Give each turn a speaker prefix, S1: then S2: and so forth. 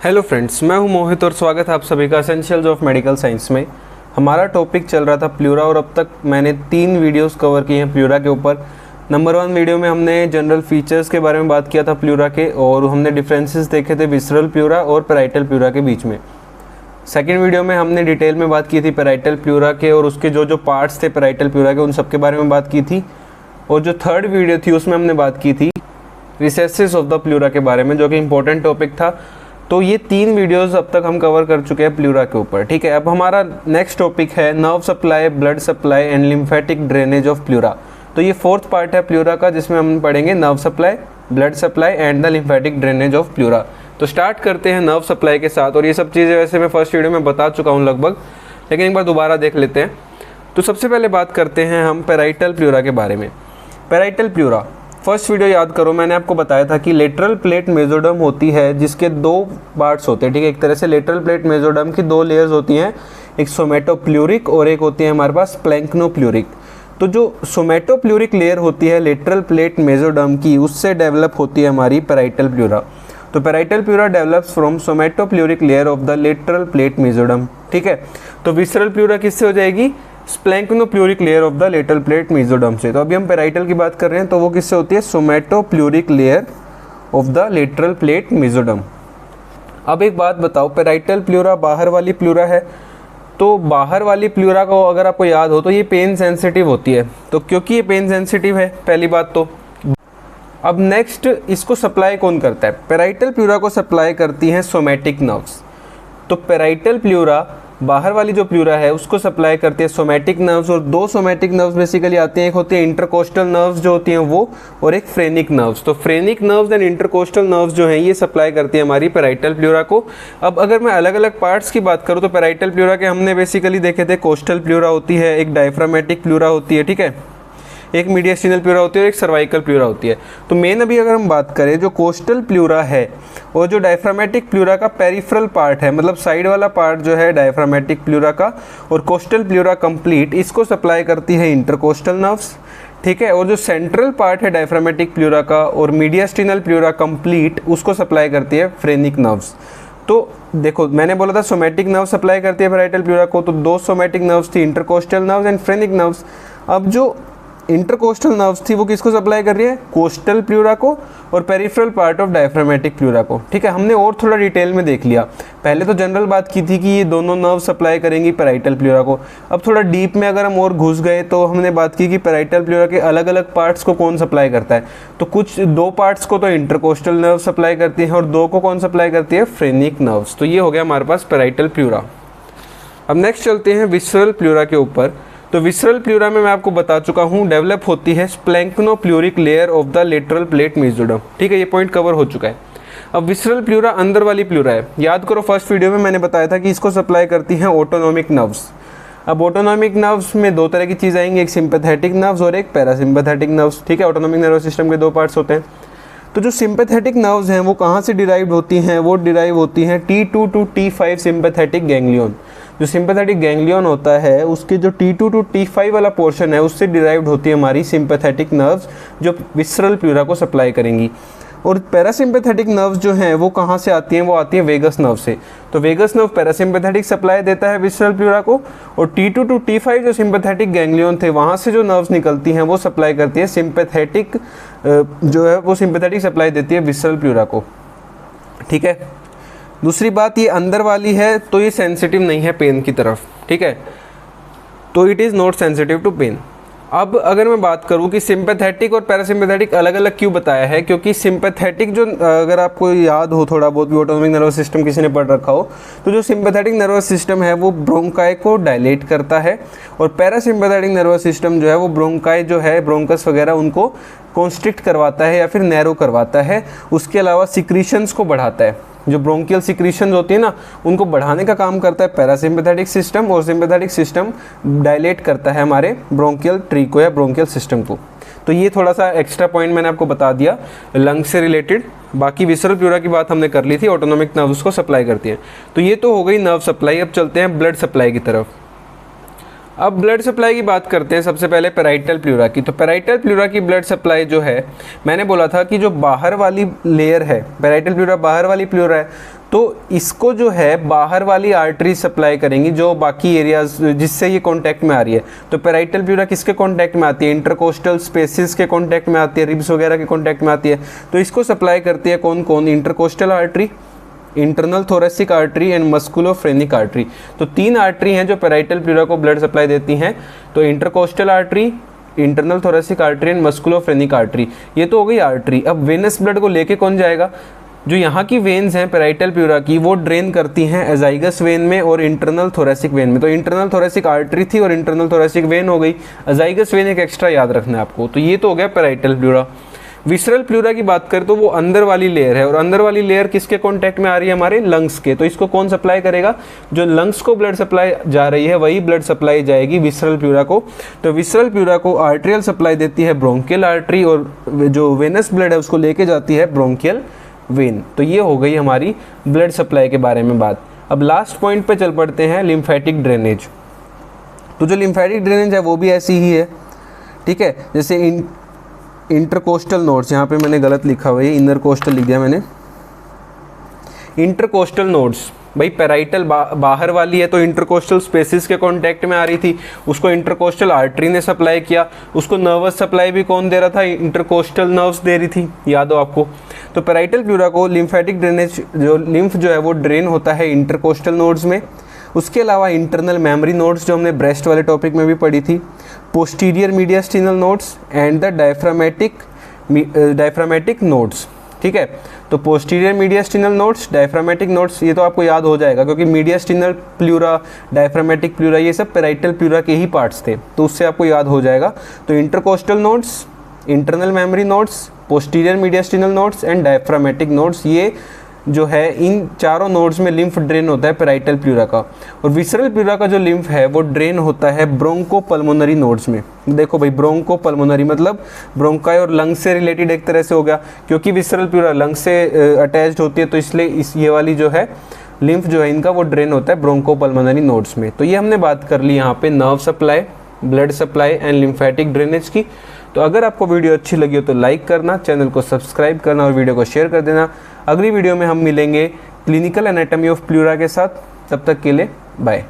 S1: Hello friends, मैं हूं मोहित और स्वागत है आप सभी का एसेंशियल्स ऑफ मेडिकल साइंस में। हमारा टॉपिक चल रहा था प्लूरा और अब तक मैंने 3 वीडियोस कवर किए हैं प्लूरा के ऊपर। नंबर 1 वीडियो में हमने जनरल फीचर्स के बारे में बात किया था प्लूरा के और हमने डिफरेंसेस देखे थे विसरल प्लूरा और पैराइटल प्लूरा के बीच में। सेकेंड वीडियो में हमने डिटेल में बात की थी पैराइटल प्लूरा के और उसके जो पार्ट्स थे पैराइटल प्लूरा के उन सब के बारे में बात की थी। और जो थर्ड वीडियो थी उसमें हमने बात की थी रिसेसेस ऑफ द प्लूरा के बारे में, जो कि इंपॉर्टेंट टॉपिक था। तो ये 3 वीडियोस अब तक हम कवर कर चुके हैं प्लूरा के ऊपर। ठीक है, अब हमारा नेक्स्ट टॉपिक है nerve supply, blood supply and lymphatic drainage of pleura. तो ये 4th पार्ट है प्लूरा का, जिसमें हम पढ़ेंगे nerve supply, blood supply and the lymphatic drainage of pleura. तो स्टार्ट करते हैं नर्व सप्लाई के साथ। और ये सब चीज़ें वैसे मैं फर्स्ट वीडियो में बता चुका हूँ लगभग, लेकिन एक बार दोबारा देख लेते हैं। तो सबसे पहले बात करते हैं हम पैराइटल प्लूरा के बारे में। पैराइटल प्लूरा, फर्स्ट वीडियो याद करो, मैंने आपको बताया था कि लेटरल प्लेट मेसोडर्म होती है जिसके 2 पार्ट्स होते हैं। ठीक है, एक तरह से लेटरल प्लेट मेसोडर्म की 2 लेयर्स होती हैं, एक सोमेटोप्लूरिक और एक होती है हमारे पास प्लैंक्नोप्लूरिक। तो जो सोमेटोप्लूरिक लेयर होती है लेटरल प्लेट मेसोडर्म की, उससे डेवलप होती है हमारी पैराइटल प्लूरा। तो parietal pleura develops from somatopleuric layer of the lateral plate mesoderm. ठीक है, तो विसरल प्लूरा किससे हो जाएगी? Splanchnopleuric layer of the lateral plate mesoderm से। तो अभी हम पैराइटल की बात कर रहे हैं, तो वो किससे होती है? सोमेटोप्लूरिक layer of the lateral plate mesoderm. अब एक बात बताओ, पैराइटल प्लूरा बाहर वाली प्लूरा है, तो बाहर वाली प्लूरा को अगर आपको याद हो तो ये पेन सेंसिटिव होती है। तो क्योंकि ये पेन सेंसिटिव है, पहली बात तो। अब नेक्स्ट, इसको सप्लाई कौन करता है? पैराइटल प्लूरा को सप्लाई करती हैं सोमैटिक नर्व्स। तो पैराइटल प्लूरा बाहर वाली जो प्लूरा है उसको सप्लाई करती है सोमैटिक नर्व्स, और 2 सोमैटिक नर्व्स बेसिकली आती हैं। एक होती है इंटरकोस्टल नर्व्स जो होती हैं वो, और एक फ्रेनिक नर्व्स। तो phrenic nerves and intercostal nerves जो हैं ये सप्लाई करती है हमारी पैराइटल प्लूरा को। अब अगर मैं अलग अलग पार्ट्स की बात करूँ तो पैराइटल प्लूरा के हमने बेसिकली देखे थे, कोस्टल प्लूरा होती है, एक डायफ्रामेटिक प्लूरा होती है, ठीक है, एक मीडियस्टिनल प्लूरा होती है और एक सर्वाइकल प्लूरा होती है। तो मेन अभी अगर हम बात करें, जो कोस्टल प्लूरा है और जो डायफ्रामेटिक प्लूरा का पेरिफेरल पार्ट है, मतलब साइड वाला पार्ट जो है डायफ्रामेटिक प्लूरा का, और कोस्टल प्लूरा कंप्लीट, इसको सप्लाई करती है इंटरकोस्टल नर्व्स। ठीक है, और जो सेंट्रल पार्ट है डायफ्रामेटिक प्लूरा का और मीडियस्टिनल प्लूरा कंप्लीट, उसको सप्लाई करती है फ्रेनिक नर्व्स। तो देखो, मैंने बोला था सोमैटिक नर्व सप्लाई करती है पैराइटल प्लूरा को, तो 2 सोमैटिक नर्व्स थी, intercostal nerves and phrenic nerves. अब जो इंटरकोस्टल नर्व्स थी वो किसको सप्लाई कर रही है? कोस्टल प्लूरा को और peripheral part of diaphragmatic pleura को। ठीक है, हमने और थोड़ा डिटेल में देख लिया। पहले तो जनरल बात की थी कि ये दोनों नर्व सप्लाई करेंगी पैराइटल प्लूरा को। अब थोड़ा डीप में अगर हम और घुस गए तो हमने बात की कि पैराइटल प्लूरा के अलग अलग पार्ट्स को कौन सप्लाई करता है। तो कुछ 2 पार्ट्स को तो इंटरकोस्टल नर्व सप्लाई करती है और 2 को कौन सप्लाई करती है? Phrenic nerves. तो ये हो गया हमारे पास पैराइटल प्लूरा। अब नेक्स्ट चलते हैं विसरल प्लूरा के ऊपर। तो विसरल प्लूरा में मैं आपको बता चुका हूँ डेवलप होती है splanchnopleuric layer of the lateral plate mesoderm. ठीक है, ये पॉइंट कवर हो चुका है। अब विसरल प्लूरा अंदर वाली प्लूरा है। याद करो, फर्स्ट वीडियो में मैंने बताया था कि इसको सप्लाई करती हैं ऑटोनोमिक नर्व्स। अब ऑटोनोमिक नर्व्स में 2 तरह की चीज़ आएंगी, एक सिंपैथेटिक नर्व्स और एक पैरासिम्पैथेटिक नर्व्स। ठीक है, ऑटोनोमिक नर्वस सिस्टम के 2 पार्ट्स होते हैं। तो जो सिंपैथेटिक नर्व्स हैं वो कहाँ से डिराइव होती हैं? वो डिराइव होती हैं T2 to T5 sympathetic ganglion. जो सिंपैथेटिक गैंग्लियन होता है उसके जो T2 to T5 वाला पोर्शन है उससे डिराइव्ड होती है हमारी सिंपैथेटिक नर्व्स जो विसरल प्लूरा को सप्लाई करेंगी। और पैरासिम्पैथेटिक नर्व्स जो हैं वो कहाँ से आती हैं? वो आती हैं वेगस नर्व से। तो वेगस नर्व पैरासिम्पैथेटिक सप्लाई देता है विसरल प्लूरा को, और T2 to T5 जो सिंपैथेटिक गैंग्लियन थे वहाँ से जो नर्व्स निकलती हैं वो सप्लाई करती है सिंपैथेटिक, जो है वो सिंपैथेटिक सप्लाई देती है विसरल प्लूरा को। ठीक है, दूसरी बात, ये अंदर वाली है तो ये सेंसिटिव नहीं है पेन की तरफ। ठीक है, तो it is not sensitive to pain. अब अगर मैं बात करूं कि सिंपैथेटिक और पैरासिम्पैथेटिक अलग अलग क्यों बताया है, क्योंकि सिंपैथेटिक जो, अगर आपको याद हो थोड़ा बहुत भी ऑटोनोमिक नर्वस सिस्टम किसी ने पढ़ रखा हो, तो जो सिंपैथेटिक नर्वस सिस्टम है वो ब्रोंकाई को डायलेट करता है, और पैरासिम्पैथेटिक नर्वस सिस्टम जो है वो ब्रोंकाई जो है, ब्रोंकस वगैरह, उनको कॉन्स्ट्रिक्ट करवाता है या फिर नैरो करवाता है। उसके अलावा सिक्रीशंस को बढ़ाता है। जो ब्रोंकियल सिक्रीशन होती है ना, उनको बढ़ाने का काम करता है पैरासिम्पैथेटिक सिस्टम, और सिंपैथेटिक सिस्टम डायलेट करता है हमारे ब्रोंकियल ट्री को या ब्रोंकियल सिस्टम को। तो ये थोड़ा सा एक्स्ट्रा पॉइंट मैंने आपको बता दिया लंग्स से रिलेटेड। बाकी विसरल प्लूरा की बात हमने कर ली थी, ऑटोनोमिक नर्व्स को सप्लाई करती है। तो ये तो हो गई नर्व सप्लाई। अब चलते हैं ब्लड सप्लाई की तरफ। अब ब्लड सप्लाई की बात करते हैं सबसे पहले पैराइटल प्लूरा की। तो पैराइटल प्लूरा की ब्लड सप्लाई जो है, मैंने बोला था कि जो बाहर वाली लेयर है, पैराइटल प्लूरा बाहर वाली प्लूरा है, तो इसको जो है बाहर वाली आर्टरी सप्लाई करेंगी जो बाकी एरियाज जिससे ये कांटेक्ट में आ रही है। तो पैराइटल प्लूरा किसके कांटेक्ट में आती है? इंटरकोस्टल स्पेसिस के कांटेक्ट में आती है, रिब्स वगैरह के कांटेक्ट में आती है। तो इसको सप्लाई करती है कौन कौन? Intercostal artery, internal thoracic artery and musculophrenic artery. तो 3 आर्टरी हैं जो पैराइटल प्लूरा को ब्लड सप्लाई देती हैं। तो intercostal artery, internal thoracic artery and musculophrenic artery, ये तो हो गई आर्टरी। अब वेनस ब्लड को लेके कौन जाएगा? जो यहाँ की वेन्स हैं पैराइटल प्लूरा की, वो ड्रेन करती हैं एजाइगस वेन में और इंटरनल थोरेसिक वेन में। तो इंटरनल थोरेसिक आर्टरी थी और इंटरनल थोरेसिक वेन हो गई, एजाइगस वेन एक एक्स्ट्रा याद रखना है आपको। तो ये तो हो गया पैराइटल प्लूरा। विसरल प्लूरा की बात करें तो वो अंदर वाली लेयर है, और अंदर वाली लेयर किसके कांटेक्ट में आ रही है? हमारे लंग्स के। तो इसको कौन सप्लाई करेगा? जो लंग्स को ब्लड सप्लाई जा रही है वही ब्लड सप्लाई जाएगी विसरल प्लूरा को। तो विसरल प्लूरा को आर्टेरियल सप्लाई देती है ब्रोंकियल आर्टरी, और जो वेनस ब्लड है उसको लेके जाती है ब्रोंकियल वेन। तो ये हो गई हमारी ब्लड सप्लाई के बारे में बात। अब लास्ट पॉइंट पे चल पड़ते हैं, लिम्फेटिक ड्रेनेज। तो जो लिम्फेटिक ड्रेनेज है वो भी ऐसी ही है, ठीक है। जैसे इंटरकोस्टल नोड्स, यहाँ पे मैंने गलत लिखा हुआ है, इनर कोस्टल लिख दिया मैंने। इंटरकोस्टल नोड्स भाई पैराइटल बाहर वाली है तो इंटरकोस्टल स्पेसिस के कांटेक्ट में आ रही थी, उसको इंटरकोस्टल आर्टरी ने सप्लाई किया। उसको नर्वस सप्लाई भी कौन दे रहा था? इंटरकोस्टल नर्व्स दे रही थी, याद हो आपको। तो पैराइटल प्लूरा को लिम्फेटिक ड्रेनेज, जो लिम्फ जो है वो ड्रेन होता है इंटरकोस्टल नोड्स में। उसके अलावा इंटरनल मेमोरी नोड्स जो हमने ब्रेस्ट वाले टॉपिक में भी पढ़ी थी, posterior mediastinal nodes and the diaphragmatic nodes, ठीक है। तो posterior mediastinal nodes, diaphragmatic nodes, ये तो आपको याद हो जाएगा क्योंकि मीडियास्टिनल प्लूरा, डायफ्रामेटिक प्लूरा ये सब पैराइटल प्लूरा के ही पार्ट्स थे, तो उससे आपको याद हो जाएगा। तो intercostal nodes, internal memory nodes, posterior mediastinal nodes and diaphragmatic nodes, ये जो है इन चारों नोड्स में लिम्फ ड्रेन होता है पैराइटल प्लूरा का। और विसरल प्लूरा का जो लिम्फ है वो ड्रेन होता है ब्रोंकोपल्मोनरी नोड्स में। देखो भाई, ब्रोंकोपल्मोनरी मतलब ब्रोंकाई और लंग से रिलेटेड एक तरह से हो गया, क्योंकि विसरल प्लूरा लंग से अटैच्ड होती है, तो इसलिए ये वाली जो है लिम्फ जो है इनका वो ड्रेन होता है ब्रोंकोपल्मोनरी नोड्स में। तो ये हमने बात कर ली यहाँ पे nerve supply, blood supply and lymphatic drainage की। तो अगर आपको वीडियो अच्छी लगी हो तो लाइक करना, चैनल को सब्सक्राइब करना और वीडियो को शेयर कर देना। अगली वीडियो में हम मिलेंगे क्लिनिकल एनाटॉमी ऑफ प्लूरा के साथ। तब तक के लिए बाय।